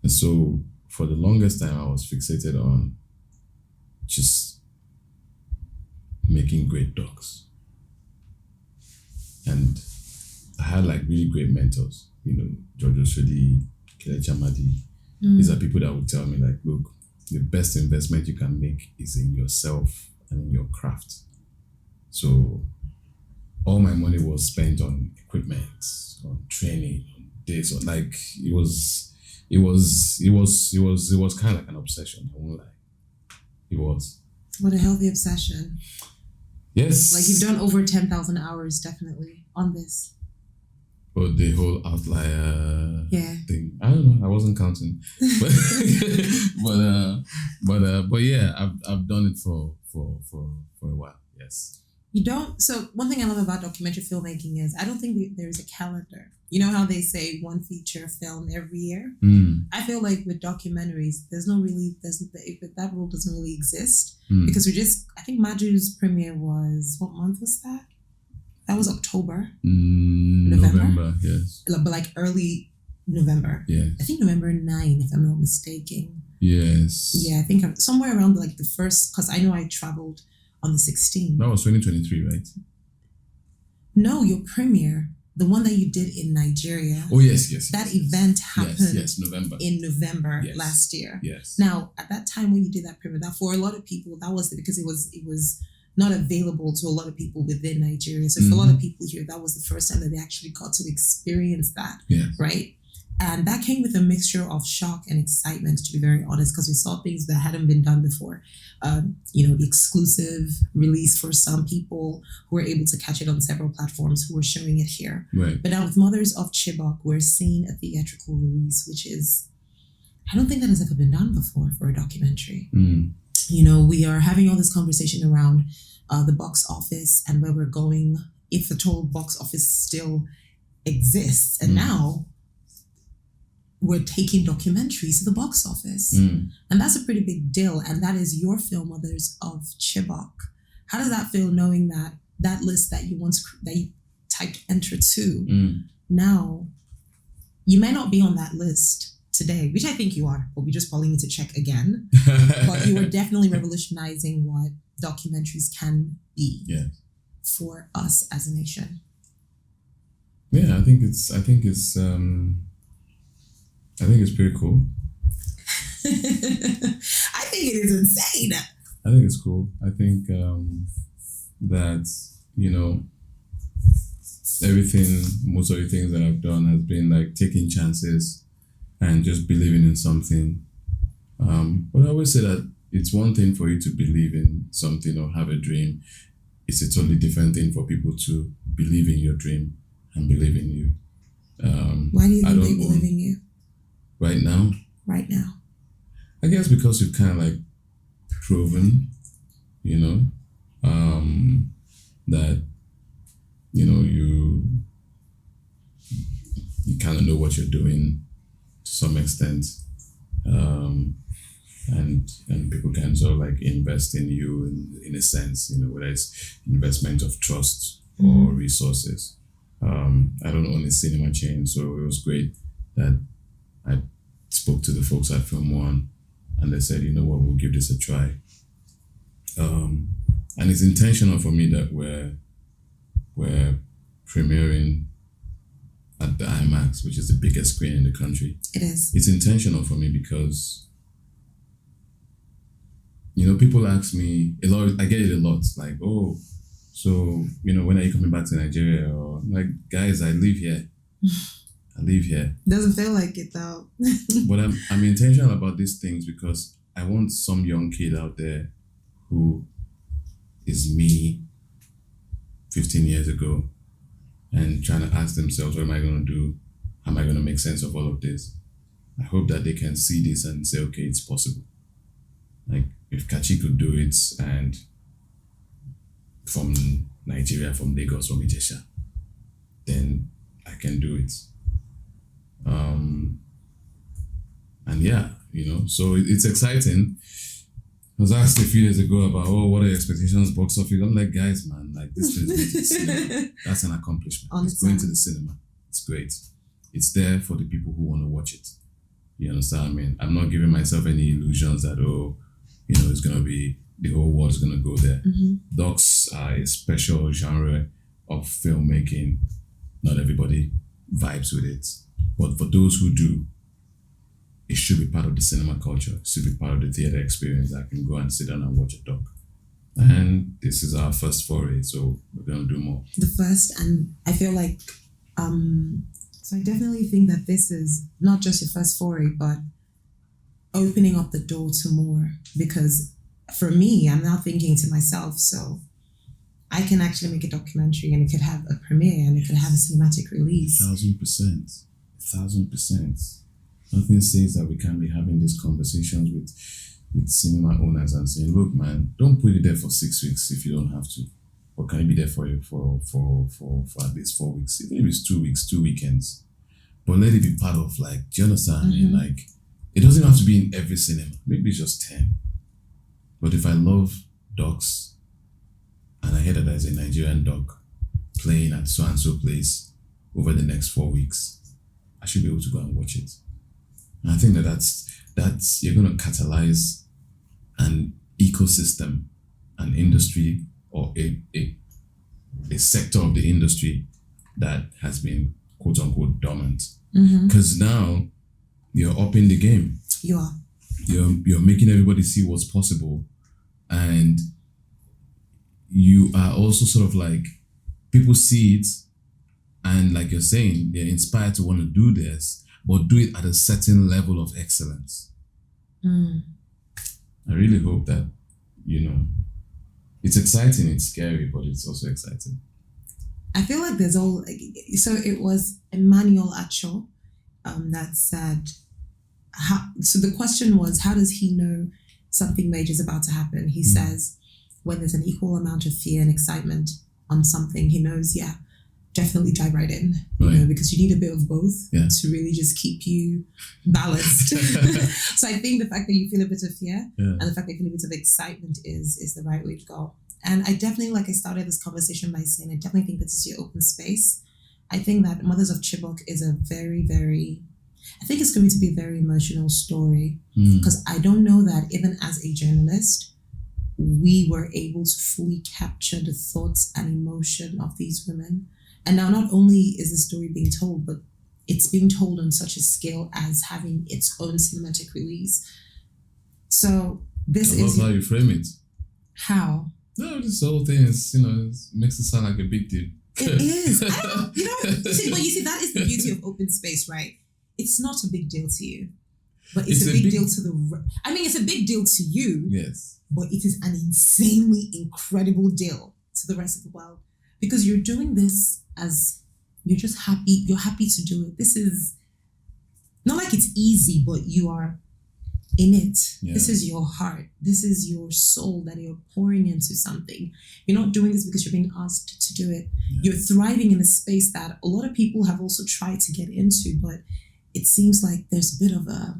And so for the longest time, I was fixated on just making great docs. And I had like really great mentors, Giorgio Sodi, Kelechi Amadi. These are people that would tell me like, look, the best investment you can make is in yourself and in your craft. So all my money was spent on equipment, on training, on this, or like it was kind of like an obsession. I won't lie. It was. What a healthy obsession. Yes. Like you've done over 10,000 hours definitely on this. But the whole outlier thing, I don't know. I wasn't counting, but yeah, I've done it for a while. Yes. You don't. So one thing I love about documentary filmmaking is I don't think there's a calendar. You know how they say one feature film every year? I feel like with documentaries, that rule doesn't really exist because I think Maju's premiere was, what month was that? That was October. November, yes. But like early November. Yes. I think November 9, if I'm not mistaken. Yes. Yeah, I think I'm somewhere around like the first, because I know I traveled on the 16th. That was 2023, right? No, your premiere, the one that you did in Nigeria. Oh, yes. That event happened November. In November last year. Yes. Now, at that time when you did that premiere, that for a lot of people, that was because it was not available to a lot of people within Nigeria. So for a lot of people here, that was the first time that they actually got to experience that, right? And that came with a mixture of shock and excitement, to be very honest, because we saw things that hadn't been done before. The exclusive release for some people who were able to catch it on several platforms who were showing it here. Right. But now with Mothers of Chibok, we're seeing a theatrical release, which is, I don't think that has ever been done before for a documentary. We are having all this conversation around the box office and where we're going, if at all box office still exists. And now we're taking documentaries to the box office. And that's a pretty big deal. And that is your film, Mothers of Chibok. How does that feel knowing that that list that you typed enter to, now you may not be on that list today, which I think you are, but we just probably need to check again. But you are definitely revolutionizing what documentaries can be for us as a nation. Yeah, I think it's pretty cool. I think it is insane. I think it's cool. I think that most of the things that I've done has been like taking chances and just believing in something But I always say that it's one thing for you to believe in something or have a dream. It's a totally different thing for people to believe in your dream and believe in you. Why do you I think don't they believe in you right now. right now? I guess because you've kind of like proven, that you kind of know what you're doing to some extent, and people can sort of like invest in you in a sense, whether it's investment of trust or resources. I don't own a cinema chain, so it was great that I spoke to the folks at Film One, and they said, you know what, we'll give this a try. And it's intentional for me that we're premiering at the IMAX, which is the biggest screen in the country. It is. It's intentional for me because, people ask me a lot, I get it a lot, like, oh, so, when are you coming back to Nigeria? Or like, guys, I live here. Doesn't feel like it though. But I'm intentional about these things because I want some young kid out there who is me 15 years ago and trying to ask themselves, what am I going to do? How am I going to make sense of all of this? I hope that they can see this and say, okay, it's possible. Like, if Kachi could do it, and from Nigeria, from Lagos, from Ijesha, then I can do it. And yeah, so it's exciting. I was asked a few days ago about, what are your expectations, box office? I'm like, guys, man, like this is going to the cinema. That's an accomplishment. It's going to the cinema. It's great. It's there for the people who want to watch it. You understand what I mean? I'm not giving myself any illusions that, it's going to be, the whole world is going to go there. Docs are a special genre of filmmaking. Not everybody vibes with it. But for those who do, it should be part of the cinema culture. It should be part of the theater experience. I can go and sit down and watch a doc. And this is our first foray, so we're going to do more. The first, and I feel like, so I definitely think that this is not just your first foray, but opening up the door to more. Because for me, I'm now thinking to myself, so I can actually make a documentary and it could have a premiere and it could have a cinematic release. 1,000%. 1,000%. Nothing says that we can't be having these conversations with cinema owners and saying, look, man, don't put it there for 6 weeks if you don't have to. Or can it be there for you for at least 4 weeks? Even if it's 2 weeks, 2 weekends. But let it be part of, like, do you understand? I mean, like, it doesn't have to be in every cinema. Maybe it's just 10. But if I love docs and I hear that there's a Nigerian doc playing at so-and-so place over the next 4 weeks, I should be able to go and watch it. And I think that's you're going to catalyze an ecosystem, an industry, or a sector of the industry that has been quote unquote dormant. Because now you're upping the game. You are. You're making everybody see what's possible, and you are also sort of like, people see it, and like you're saying, they're inspired to want to do this, but do it at a certain level of excellence. I really hope that, it's exciting, it's scary, but it's also exciting. I feel like there's all, so it was Emmanuel Acho that said, so the question was, how does he know something major is about to happen? He says, when there's an equal amount of fear and excitement on something, he knows, definitely dive right in, because you need a bit of both to really just keep you balanced. So I think the fact that you feel a bit of fear and the fact that you feel a bit of excitement is the right way to go. And I definitely, like I started this conversation by saying, I definitely think this is your open space. I think that Mothers of Chibok is a very, very, I think it's going to be a very emotional story, because I don't know that even as a journalist, we were able to fully capture the thoughts and emotion of these women. And now not only is the story being told, but it's being told on such a scale as having its own cinematic release. So this I love is... how you frame it. How? No, this whole thing is, it makes it sound like a big deal. It is. I don't, but you see, that is the beauty of open space, right? It's not a big deal to you. But it's a big deal to it's a big deal to you. Yes. But it is an insanely incredible deal to the rest of the world. Because you're doing this as you're just happy. You're happy to do it. This is not like it's easy, but you are in it. Yeah. This is your heart. This is your soul that you're pouring into something. You're not doing this because you're being asked to do it. Yeah. You're thriving in a space that a lot of people have also tried to get into, but it seems like there's a bit of a,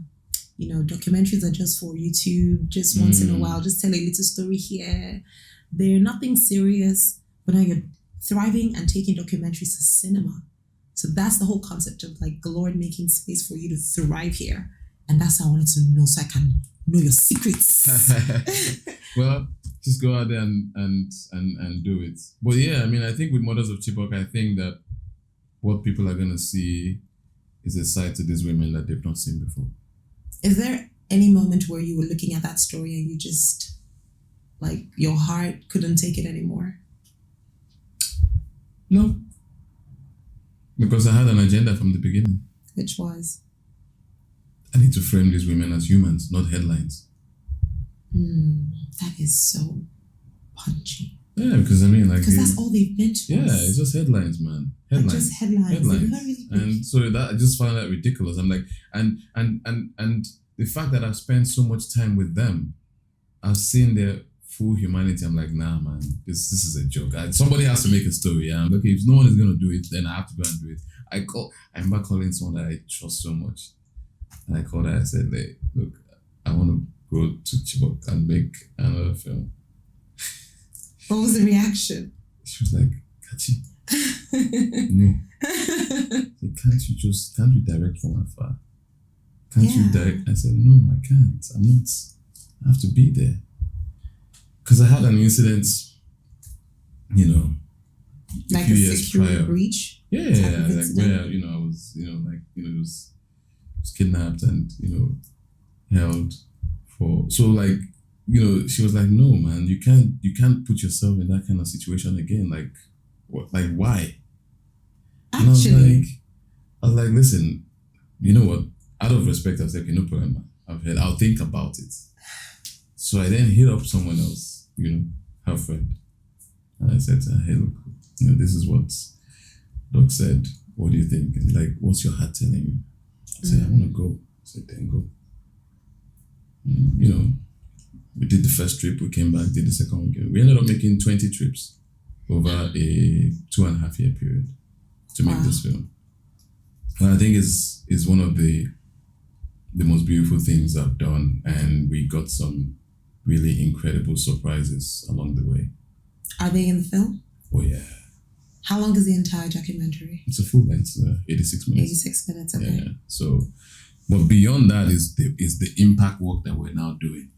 documentaries are just for YouTube, just once in a while, just tell a little story here. They're nothing serious, but now you're thriving and taking documentaries to cinema. So that's the whole concept of like the Lord making space for you to thrive here. And that's how I wanted to know, so I can know your secrets. Well, just go out there and do it. But yeah, I think with Mothers of Chibok, I think that what people are going to see is a side to these women that they've not seen before. Is there any moment where you were looking at that story and you just, like, your heart couldn't take it anymore? No. Because I had an agenda from the beginning. Which was? I need to frame these women as humans, not headlines. That is so punchy. Yeah, because because that's all they've been to. Yeah, it's just headlines, man. Headlines. Just headlines. Really, and so that I just found that ridiculous. I'm like, and the fact that I've spent so much time with them, I've seen their full humanity. I'm like, nah, man, this is a joke. Somebody has to make a story. I'm like, okay, if no one is gonna do it, then I have to go and do it. I remember calling someone that I trust so much. And I called her, I said, like, look, I want to go to Chibok and make another film. What was the reaction? She was like, Kachi, no. Can't you direct from afar? Can't you direct? I said, no, I can't. I have to be there. Because I had an incident, like a few a years prior. Breach? Yeah, like where, I was, it was kidnapped and held for she was like, no man, you can't put yourself in that kind of situation again. Like what, like why? And Actually, I was like listen, you know what, out of respect I was like, okay, no problem man. I'll think about it. So I then hit up someone else, her friend, and I said to her, hey look, this is what Doc said, what do you think? And like, what's your heart telling you? I said, I want to go. I said, then go. We did the first trip, we came back, did the second weekend. We ended up making 20 trips over a 2.5 year period to make this film. And I think it's one of the most beautiful things I've done, and we got some really incredible surprises along the way. Are they in the film? Oh yeah. How long is the entire documentary? It's a full length, 86 minutes. 86 minutes, okay. Yeah. So, but beyond that is the impact work that we're now doing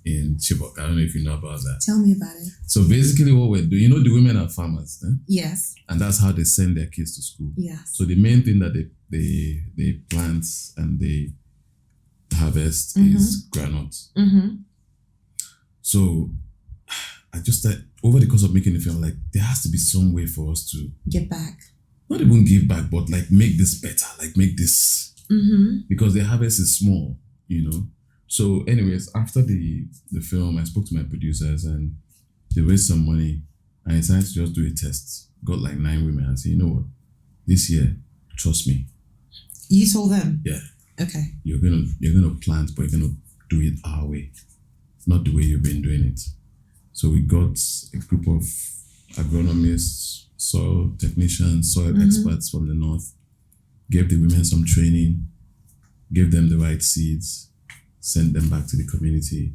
in Chibok. I don't know if you know about that. Tell me about it. So basically what we're doing, the women are farmers, eh? Yes. And that's how they send their kids to school. Yes. So the main thing that they plant and they harvest is granules. So I just thought, over the course of making the film, like there has to be some way for us to get back. Not even give back, but like make this better, like make this because the harvest is small, So anyways, after the film, I spoke to my producers and they raised some money and I decided to just do a test. Got like 9 women and said, you know what, this year, trust me. You told them? Yeah. Okay. You're gonna plant, but you're gonna do it our way, not the way you've been doing it. So we got a group of agronomists, soil technicians, soil experts from the north, gave the women some training, gave them the right seeds, sent them back to the community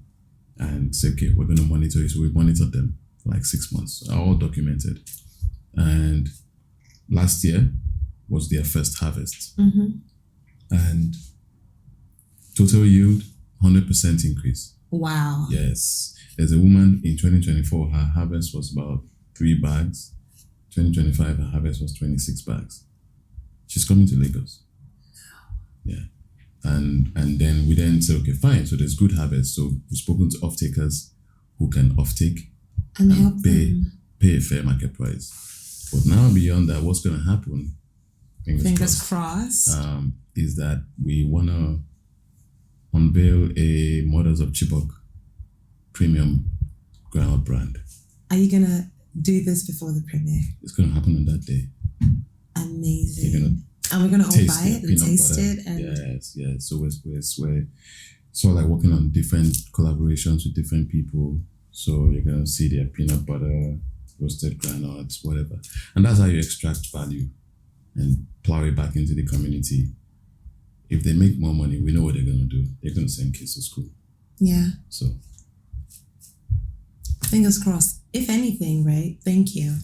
and said, okay, we're going to monitor it. So we monitored them for like 6 months, all documented. And last year was their first harvest. And total yield, 100% increase. Wow. Yes. There's a woman in 2024, her harvest was about 3 bags. 2025, her harvest was 26 bags. She's coming to Lagos. Yeah. And then we then say, okay, fine. So there's good harvest. So we've spoken to off-takers who can off-take and pay a fair market price. But now beyond that, what's going to happen, fingers crossed, crossed, is that we want to unveil a Mothers of Chibok premium groundnut brand. Are you gonna do this before the premiere? It's gonna happen on that day. Amazing. You're gonna and we're gonna all taste buy it and peanut taste butter. it. And Yes. So we're sort of like working on different collaborations with different people. So you're gonna see their peanut butter, roasted granules, whatever. And that's how you extract value and plow it back into the community. If they make more money, we know what they're gonna do. They're gonna send kids to school. yeah, So fingers crossed. If anything, right? Thank you.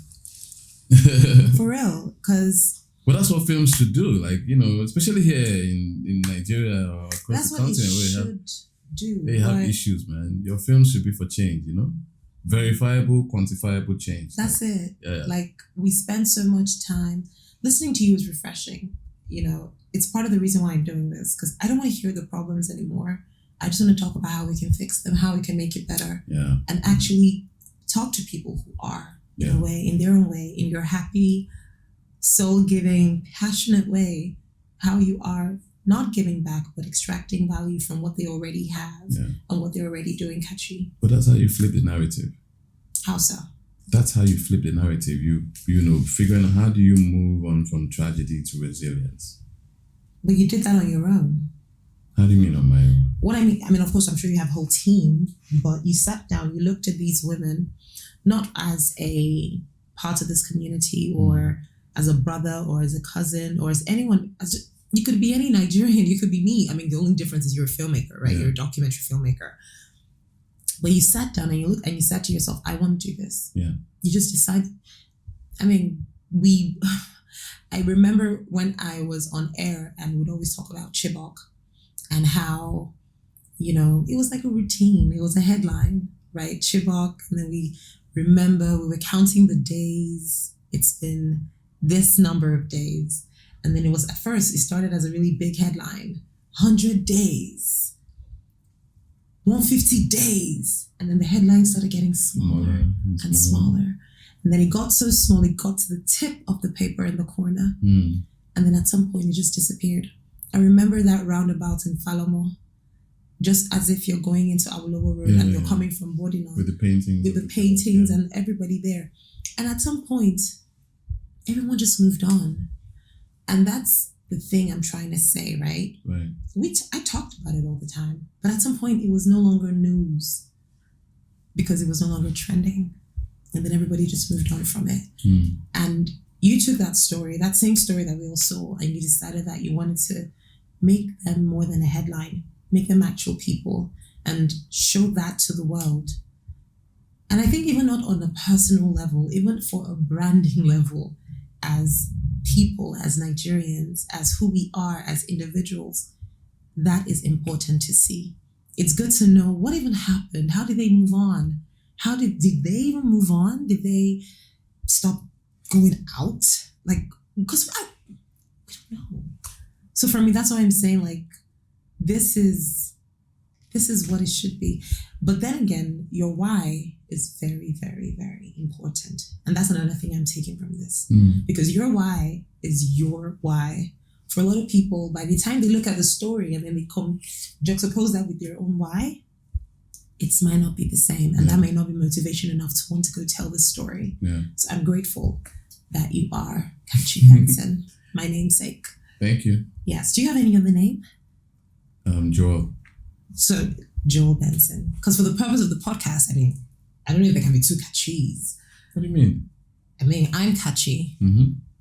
For real, because but that's what films should do. Like, especially here in Nigeria or across that's the what it continent should do. they have but issues, man. Your films should be for change, verifiable, quantifiable change. That's it. Yeah. Like, we spend so much time listening to you is refreshing. It's part of the reason why I'm doing this, because I don't want to hear the problems anymore. I just want to talk about how we can fix them, how we can make it better, Yeah. and actually talk to people who are in their own way, in your happy, soul-giving, passionate way, how you are not giving back, but extracting value from what they already have and what they're already doing, Kachi. But that's how you flip the narrative. How so? That's how you flip the narrative. Figuring out how do you move on from tragedy to resilience. But you did that on your own. How do you mean on my own? What I mean, of course, I'm sure you have a whole team, but you sat down, you looked at these women, not as a part of this community or as a brother or as a cousin or as anyone. You could be any Nigerian, you could be me. I mean, the only difference is you're a filmmaker, right? Yeah. You're a documentary filmmaker. But you sat down and you looked and you said to yourself, I want to do this. Yeah. You just decided. I mean, I remember when I was on air and we'd always talk about Chibok and how, it was like a routine. It was a headline, right? Chibok. And then we were counting the days. It's been this number of days. And then it started as a really big headline, 100 days, 150 days. And then the headline started getting smaller and smaller. And then it got so small, it got to the tip of the paper in the corner. And then at some point, it just disappeared. I remember that roundabout in Falomo, just as if you're going into Awolowo Road and you're coming from Bodina. With the paintings. With the paintings and everybody there. And at some point, everyone just moved on. And that's the thing I'm trying to say, right? Right. I talked about it all the time. But at some point, it was no longer news because it was no longer trending. And then everybody just moved on from it. And you took that same story that we all saw, and you decided that you wanted to make them more than a headline, make them actual people, and show that to the world. And I think even not on a personal level, even for a branding level, as people, as Nigerians, as who we are, as individuals, that is important to see. It's good to know what even happened. How did they move on? Did they even move on? Did they stop going out? Because I don't know. So for me, that's why I'm saying, this is what it should be. But then again, your why is very, very, very important. And that's another thing I'm taking from this. Because your why is your why. For a lot of people, by the time they look at the story and then they come juxtapose that with their own why, it might not be the same. And that might not be motivation enough to want to go tell the story. Yeah. So I'm grateful that you are Kachi Benson, my namesake. Thank you. Yes. Do you have any other name? Joel. So Joel Benson. Because for the purpose of the podcast, I don't know if there can be two Kachis. What do you mean? I'm Kachi.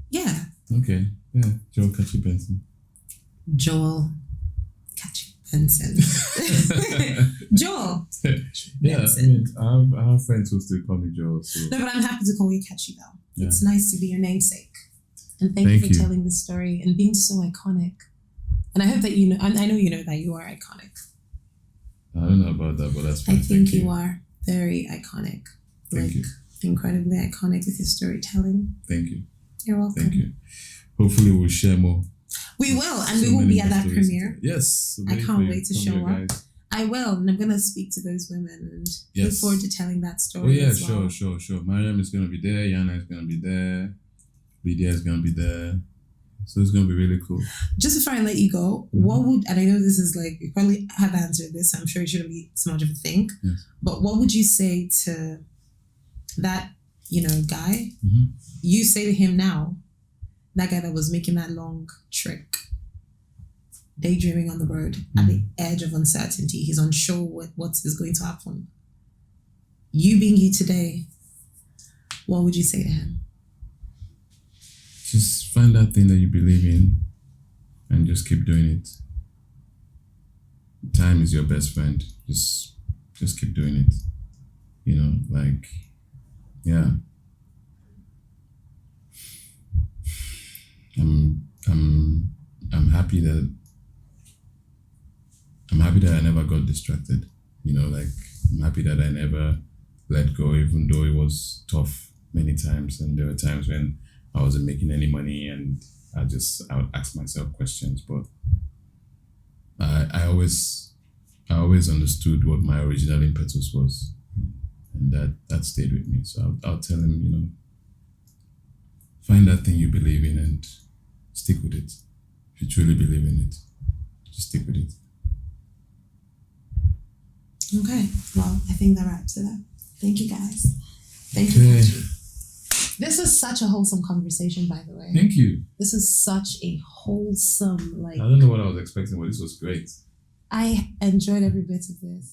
Yeah. Okay. Yeah. Joel Kachi Benson. Joel Kachi Benson. Joel. Yeah. Benson. I have friends who still call me Joel. So. No, but I'm happy to call you Kachi though. Yeah. It's nice to be your namesake. And thank you for telling this story and being so iconic. And I hope that you know, I know you know that you are iconic. I don't know about that, but that's fine. I think you are very iconic. Thank you. Incredibly iconic with your storytelling. Thank you. You're welcome. Thank you. Hopefully we'll share more. We will, and we will be at that premiere. Yes. I can't wait to show up. I will, and I'm going to speak to those women and look forward to telling that story. Oh yeah, as well. sure. Mariam is going to be there. Yana is going to be there. Lydia is going to be there. So it's going to be really cool. Just before I let you go, what would, and I know this is like, you probably have answered this, I'm sure it shouldn't be so much of a thing, Yes. but what would you say to that, guy? Mm-hmm. You say to him now, that guy that was making that long trek, daydreaming on the road at the edge of uncertainty, he's unsure what is going to happen. You being you today, what would you say to him? Just find that thing that you believe in and just keep doing it. Time is your best friend. Just keep doing it. Yeah. I'm happy that I never got distracted. I'm happy that I never let go, even though it was tough many times, and there were times when I wasn't making any money and I would ask myself questions, but I always understood what my original impetus was, and that stayed with me. So I'll tell him, find that thing you believe in and stick with it. If you truly believe in it, just stick with it. Okay, well, I think that wraps it up. Thank you, guys. Thank you, Kachi. This was such a wholesome conversation, by the way. Thank you. This is such a wholesome, I don't know what I was expecting, but this was great. I enjoyed every bit of this.